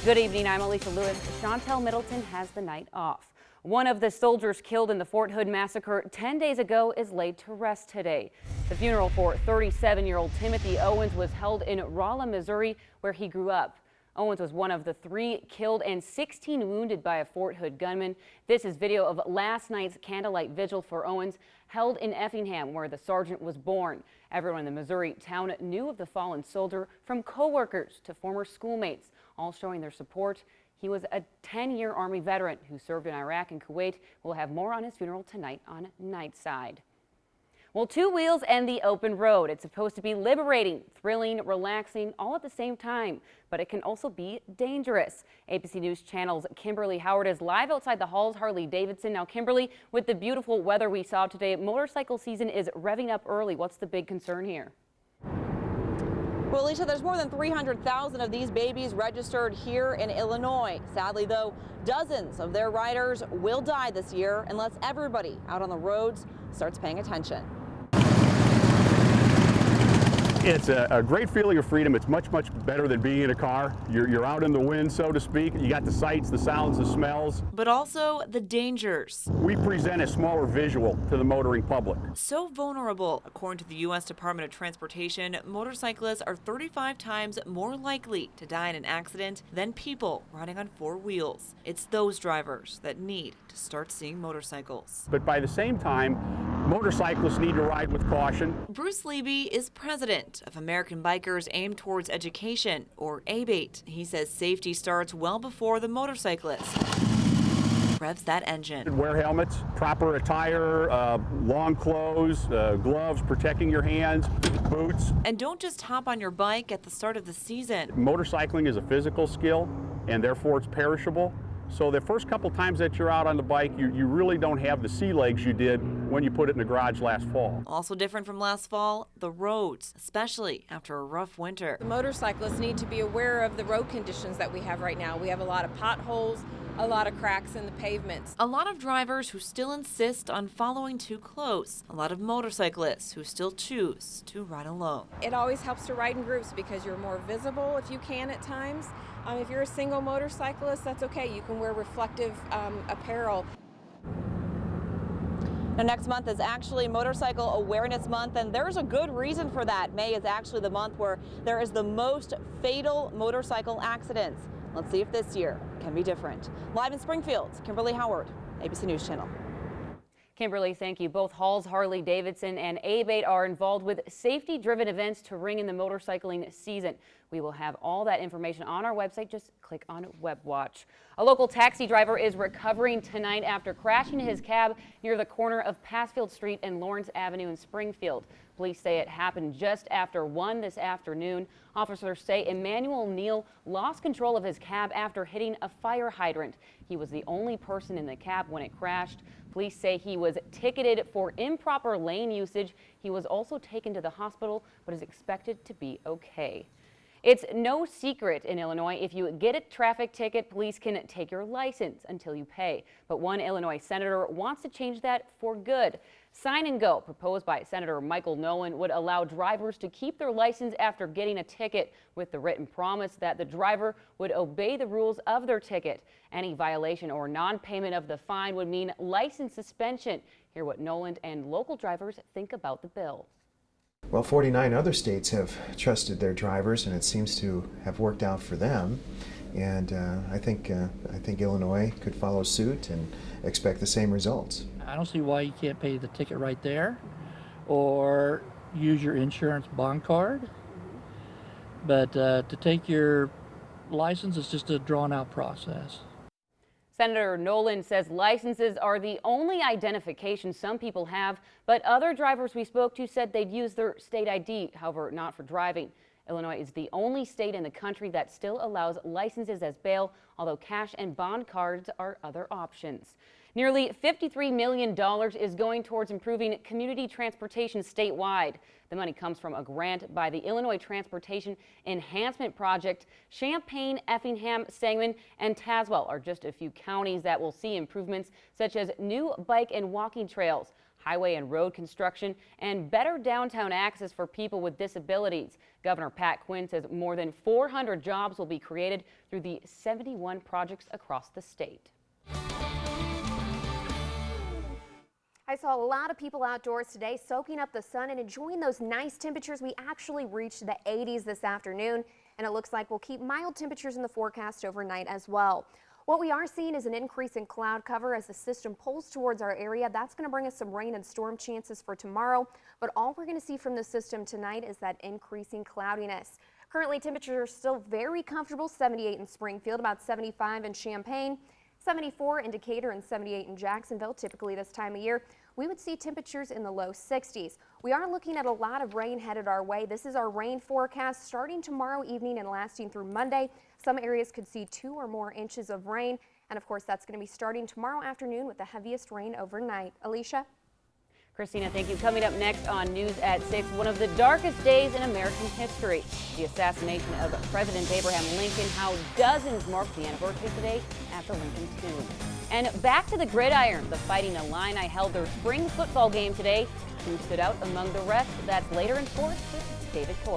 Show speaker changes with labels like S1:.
S1: Good evening, I'm Alicia Lewis. Chantel Middleton has the night off. One of the soldiers killed in the Fort Hood massacre 10 days ago is laid to rest today. The funeral for 37-year-old Timothy Owens was held in Rolla, Missouri, where he grew up. Owens was one of the 3 killed and 16 wounded by a Fort Hood gunman. This is video of last night's candlelight vigil for Owens, held in Effingham, where the sergeant was born. Everyone in the Missouri town knew of the fallen soldier, from co-workers to former schoolmates, all showing their support. He was a 10-year Army veteran who served in Iraq and Kuwait. We'll have more on his funeral tonight on Nightside. Well, 2 wheels and the open road. It's supposed to be liberating, thrilling, relaxing, all at the same time, but it can also be dangerous. ABC News Channel's Kimberly Howard is live outside the Halls Harley-Davidson. Now, Kimberly, with the beautiful weather we saw today, motorcycle season is revving up early. What's the big concern here?
S2: Well, Alicia, there's more than 300,000 of these babies registered here in Illinois. Sadly, though, dozens of their riders will die this year unless everybody out on the roads starts paying attention.
S3: It's a great feeling of freedom. It's much better than being in a car. You're out in the wind, so to speak. You got the sights, the sounds, the smells.
S4: But also the dangers.
S3: We present a smaller visual to the motoring public.
S4: So vulnerable. According to the U.S. Department of Transportation, motorcyclists are 35 times more likely to die in an accident than people riding on 4 wheels. It's those drivers that need to start seeing motorcycles.
S3: But by the same time, motorcyclists need to ride with caution.
S4: Bruce Levy is president of American Bikers Aimed Towards Education, or ABATE. He says safety starts well before the motorcyclist revs that engine.
S3: Wear helmets, proper attire, long clothes, gloves protecting your hands, boots.
S4: And don't just hop on your bike at the start of the season.
S3: Motorcycling is a physical skill, and therefore it's perishable. So the first couple times that you're out on the bike, you really don't have the sea legs you did when you put it in the garage last fall.
S4: Also different from last fall, the roads, especially after a rough winter.
S5: The motorcyclists need to be aware of the road conditions that we have right now. We have a lot of potholes, a lot of cracks in the pavements.
S4: A lot of drivers who still insist on following too close. A lot of motorcyclists who still choose to ride alone.
S5: It always helps to ride in groups because you're more visible if you can at times. If you're a single motorcyclist, that's okay. You can wear reflective apparel.
S2: Now, next month is actually Motorcycle Awareness Month, and there's a good reason for that. May is actually the month where there is the most fatal motorcycle accidents. Let's see if this year can be different. Live in Springfield, Kimberly Howard, ABC News Channel.
S1: Kimberly, thank you. Both Halls Harley-Davidson and ABATE are involved with safety-driven events to ring in the motorcycling season. We will have all that information on our website. Just click on Web Watch. A local taxi driver is recovering tonight after crashing his cab near the corner of Passfield Street and Lawrence Avenue in Springfield. Police say it happened just after 1 this afternoon. Officers say Emmanuel Neal lost control of his cab after hitting a fire hydrant. He was the only person in the cab when it crashed. Police say he was ticketed for improper lane usage. He was also taken to the hospital, but is expected to be okay. It's no secret in Illinois, if you get a traffic ticket, police can take your license until you pay. But one Illinois senator wants to change that for good. Sign and Go, proposed by Senator Michael Nolan, would allow drivers to keep their license after getting a ticket, with the written promise that the driver would obey the rules of their ticket. Any violation or non-payment of the fine would mean license suspension. Hear what Nolan and local drivers think about the bill.
S6: Well, 49 other states have trusted their drivers, and it seems to have worked out for them. And I think Illinois could follow suit and expect the same results.
S7: I don't see why you can't pay the ticket right there, or use your insurance bond card. But to take your license is just a drawn-out process.
S1: Senator Nolan says licenses are the only identification some people have, but other drivers we spoke to said they'd use their state ID, however, not for driving. Illinois is the only state in the country that still allows licenses as bail, although cash and bond cards are other options. Nearly $53 million is going towards improving community transportation statewide. The money comes from a grant by the Illinois Transportation Enhancement Project. Champaign, Effingham, Sangamon, and Tazewell are just a few counties that will see improvements such as new bike and walking trails, highway and road construction, and better downtown access for people with disabilities. Governor Pat Quinn says more than 400 jobs will be created through the 71 projects across the state.
S8: I saw a lot of people outdoors today soaking up the sun and enjoying those nice temperatures. We actually reached the 80s this afternoon, and it looks like we'll keep mild temperatures in the forecast overnight as well. What we are seeing is an increase in cloud cover as the system pulls towards our area. That's going to bring us some rain and storm chances for tomorrow, but all we're going to see from the system tonight is that increasing cloudiness. Currently, temperatures are still very comfortable, 78 in Springfield, about 75 in Champaign, 74 in Decatur, and 78 in Jacksonville. Typically this time of year, we would see temperatures in the low 60s. We are looking at a lot of rain headed our way. This is our rain forecast starting tomorrow evening and lasting through Monday. Some areas could see 2 or more inches of rain. And of course, that's going to be starting tomorrow afternoon with the heaviest rain overnight. Alicia?
S1: Christina, thank you. Coming up next on News at 6, one of the darkest days in American history, the assassination of President Abraham Lincoln, how dozens mark the anniversary today at the Lincoln Tomb. And back to the gridiron, the Fighting Illini held their spring football game today. Who stood out among the rest? That's later in sports with David Coyle.